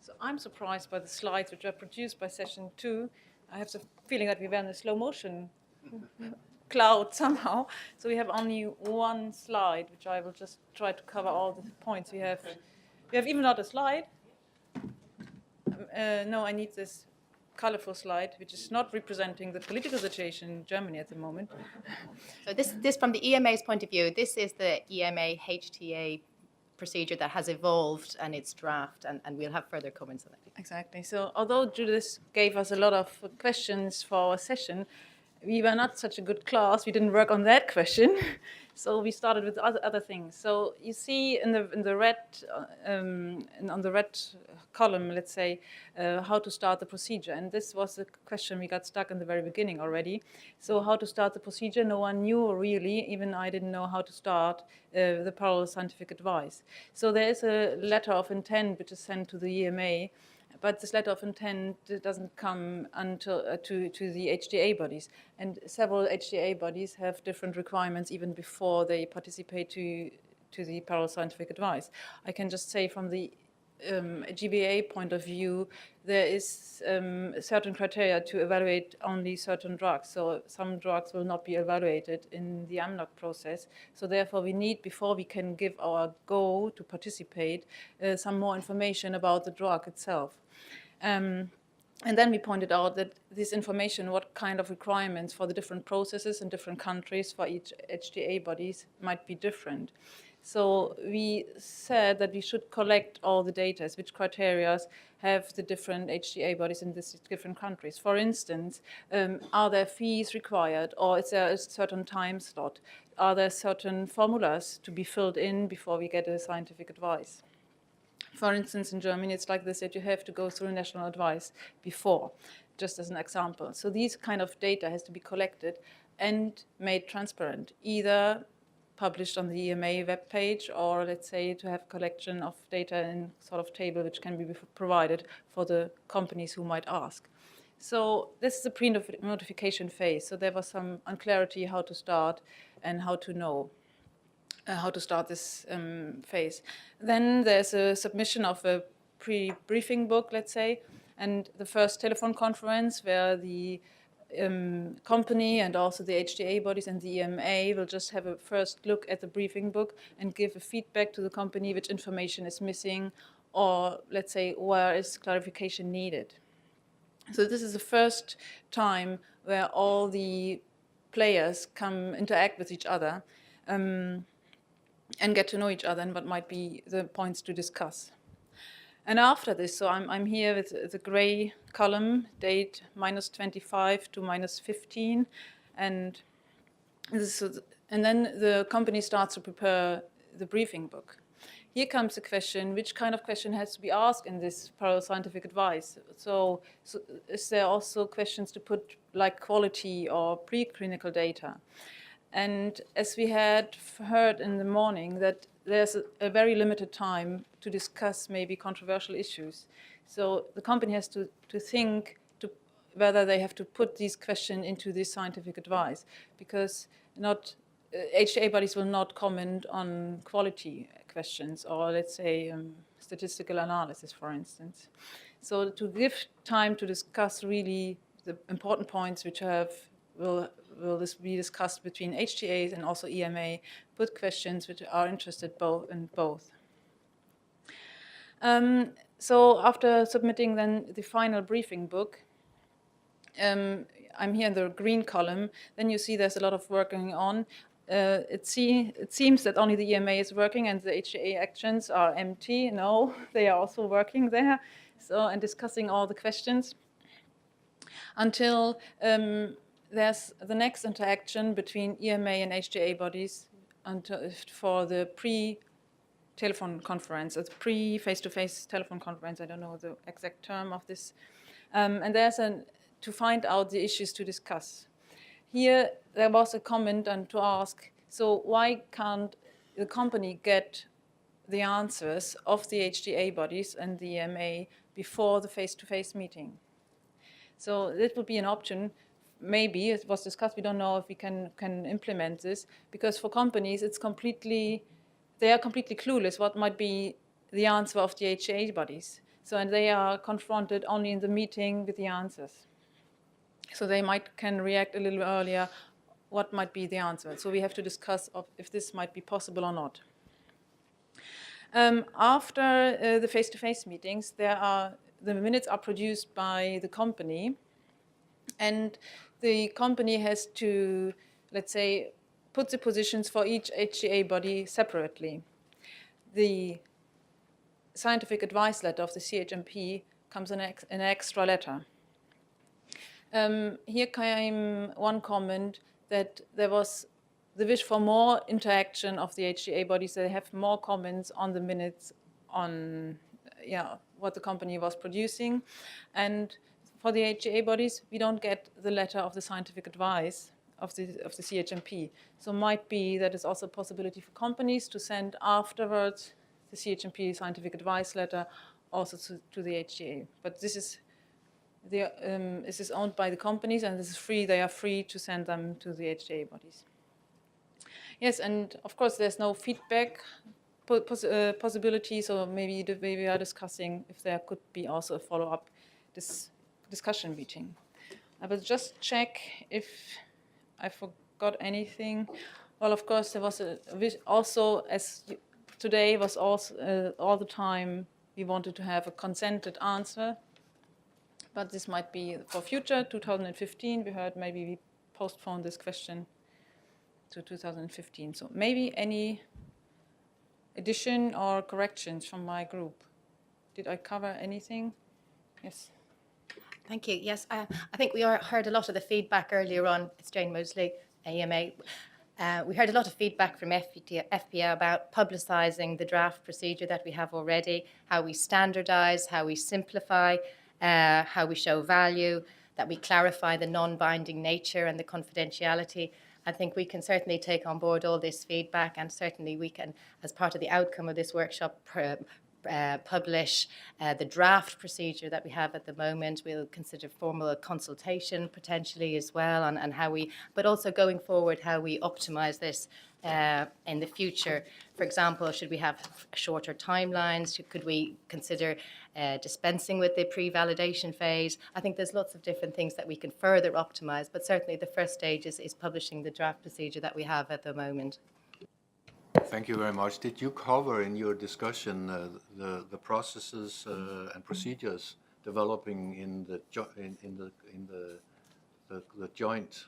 So I'm surprised by the slides which are produced by session 2. I have the feeling that we were in a slow motion cloud somehow. So we have only one slide, which I will just try to cover all the points. We have even not a slide. No, I need this colorful slide, which is not representing the political situation in Germany at the moment. So this from the EMA's point of view, this is the EMA HTA procedure that has evolved and its draft, and we'll have further comments on it. Exactly. So although Judith gave us a lot of questions for our session, we were not such a good class. We didn't work on that question. So we started with other things. So you see in the red, on the red column, let's say, how to start the procedure. And this was the question we got stuck in the very beginning already. So how to start the procedure, no one knew really, even I didn't know how to start the parallel scientific advice. So there is a letter of intent which is sent to the EMA, but this letter of intent doesn't come until to the HTA bodies. And several HTA bodies have different requirements even before they participate to the parallel scientific advice. I can just say from the GBA point of view, there is certain criteria to evaluate only certain drugs. So some drugs will not be evaluated in the AMNOG process. So therefore we need, before we can give our go to participate, some more information about the drug itself. And then we pointed out that this information, what kind of requirements for the different processes in different countries for each HTA bodies might be different. So we said that we should collect all the data, which criteria have the different HTA bodies in these different countries. For instance, are there fees required, or is there a certain time slot? Are there certain formulas to be filled in before we get a scientific advice? For instance, in Germany, it's like this, that you have to go through national advice before, just as an example. So these kind of data has to be collected and made transparent, either published on the EMA webpage, or let's say to have a collection of data in sort of table which can be provided for the companies who might ask. So this is the pre-notification phase. So there was some unclarity how to start and how to know how to start this phase. Then there's a submission of a pre-briefing book, let's say, and the first telephone conference where the company and also the HTA bodies and the EMA will just have a first look at the briefing book and give a feedback to the company which information is missing, or let's say where is clarification needed. So this is the first time where all the players interact with each other and get to know each other and what might be the points to discuss. And after this, so I'm here with the gray column, date -25 to -15, and then the company starts to prepare the briefing book. Here comes the question, which kind of question has to be asked in this parallel scientific advice? So is there also questions to put like quality or preclinical data? And as we had heard in the morning, that there's a very limited time to discuss maybe controversial issues. So the company has to think whether they have to put these questions into this scientific advice, because HTA bodies will not comment on quality questions or, let's say, statistical analysis, for instance. So to give time to discuss really the important points which will this be discussed between HTAs and also EMA, put questions which are interested in both. So after submitting then the final briefing book, I'm here in the green column, then you see there's a lot of work going on. It seems that only the EMA is working and the HTA actions are empty. No, they are also working there, and discussing all the questions until there's the next interaction between EMA and HTA bodies for the pre-telephone conference, it's pre-face-to-face telephone conference. I don't know the exact term of this. And there's to find out the issues to discuss. Here there was a comment and to ask, so why can't the company get the answers of the HTA bodies and the EMA before the face-to-face meeting? So this would be an option. Maybe it was discussed. We don't know if we can implement this, because for companies they are completely clueless what might be the answer of the HTA bodies. So, and they are confronted only in the meeting with the answers. So they can react a little earlier, what might be the answer. So we have to discuss if this might be possible or not. After the face-to-face meetings, the minutes are produced by the company, and the company has to, let's say, put the positions for each HTA body separately. The scientific advice letter of the CHMP comes in an extra letter. Here came one comment that there was the wish for more interaction of the HTA bodies. They have more comments on the minutes on what the company was producing. And for the HTA bodies, we don't get the letter of the scientific advice of the CHMP. So might be that is also a possibility for companies to send afterwards the CHMP scientific advice letter also to the HTA. But this is owned by the companies, and this is free. They are free to send them to the HTA bodies. Yes, and of course there's no feedback possibility, so maybe we are discussing if there could be also a follow-up discussion meeting. I will just check if I forgot anything. Well, of course, there was also, as today was also all the time, we wanted to have a consented answer. But this might be for future, 2015. We heard maybe we postpone this question to 2015. So maybe any addition or corrections from my group? Did I cover anything? Yes. Thank you. Yes, I think we heard a lot of the feedback earlier on. It's Jane Mosley, AMA. We heard a lot of feedback from FPA about publicising the draft procedure that we have already, how we standardise, how we simplify, how we show value, that we clarify the non-binding nature and the confidentiality. I think we can certainly take on board all this feedback, and certainly we can, as part of the outcome of this workshop, publish the draft procedure that we have at the moment. We'll consider formal consultation potentially as well, and how we, but also going forward, how we optimize this in the future. For example, should we have shorter timelines? Could we consider dispensing with the pre-validation phase? I think there's lots of different things that we can further optimize, but certainly the first stage is publishing the draft procedure that we have at the moment. Thank you very much. Did you cover in your discussion the processes and procedures developing in the joint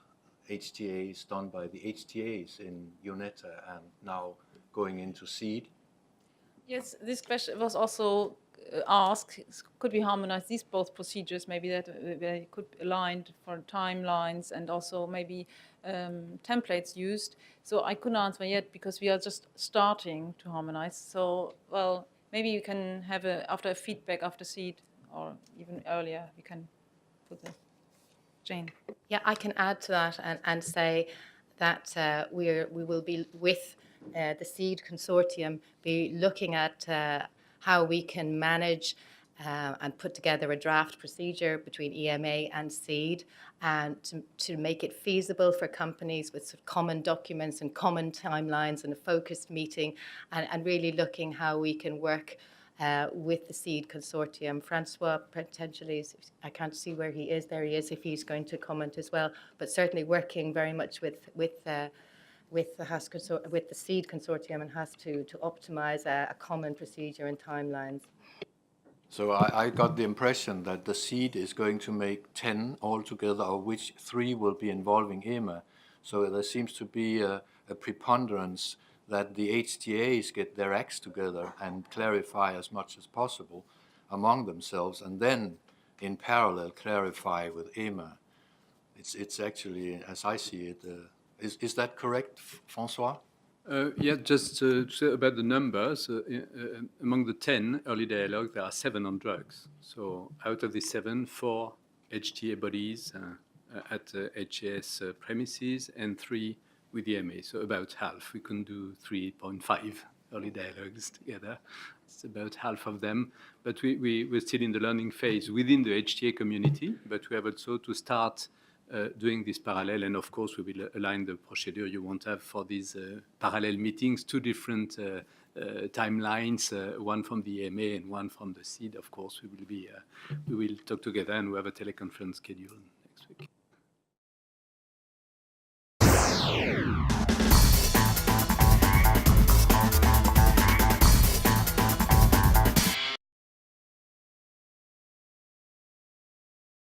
HTAs done by the HTAs in UNETA and now going into SEED? Yes, this question was also asked. Could we harmonize these both procedures? Maybe that they could align for timelines and also maybe templates used. So I couldn't answer yet because we are just starting to harmonize. So, well, maybe you can have after a feedback after SEED or even earlier, you can put the Jane. Yeah, I can add to that and say that we will be with the SEED consortium, be looking at how we can manage and put together a draft procedure between EMA and SEED, and to make it feasible for companies with sort of common documents and common timelines and a focused meeting, and really looking how we can work with the SEED consortium. Francois potentially, I can't see where he is. There he is, if he's going to comment as well. But certainly working very much with the SEED consortium, and has to optimize a common procedure and timelines. So I got the impression that the SEED is going to make 10 altogether, of which 3 will be involving EMA. So there seems to be a preponderance that the HTAs get their acts together and clarify as much as possible among themselves, and then in parallel clarify with EMA. It's actually, as I see it, is that correct, Francois? Yeah, just to say about the numbers, among the 10 early dialogue, there are 7 on drugs. So out of the 7, 4 HTA bodies at HAS premises and 3 with the MA. So about half. We can do 3.5 early dialogues together. It's about half of them. But we're still in the learning phase within the HTA community, but we have also to start doing this parallel, and of course we will align the procedure you want to have for these parallel meetings, 2 different timelines, one from the EMA and one from the seed, of course, we will talk together, and we have a teleconference scheduled next week.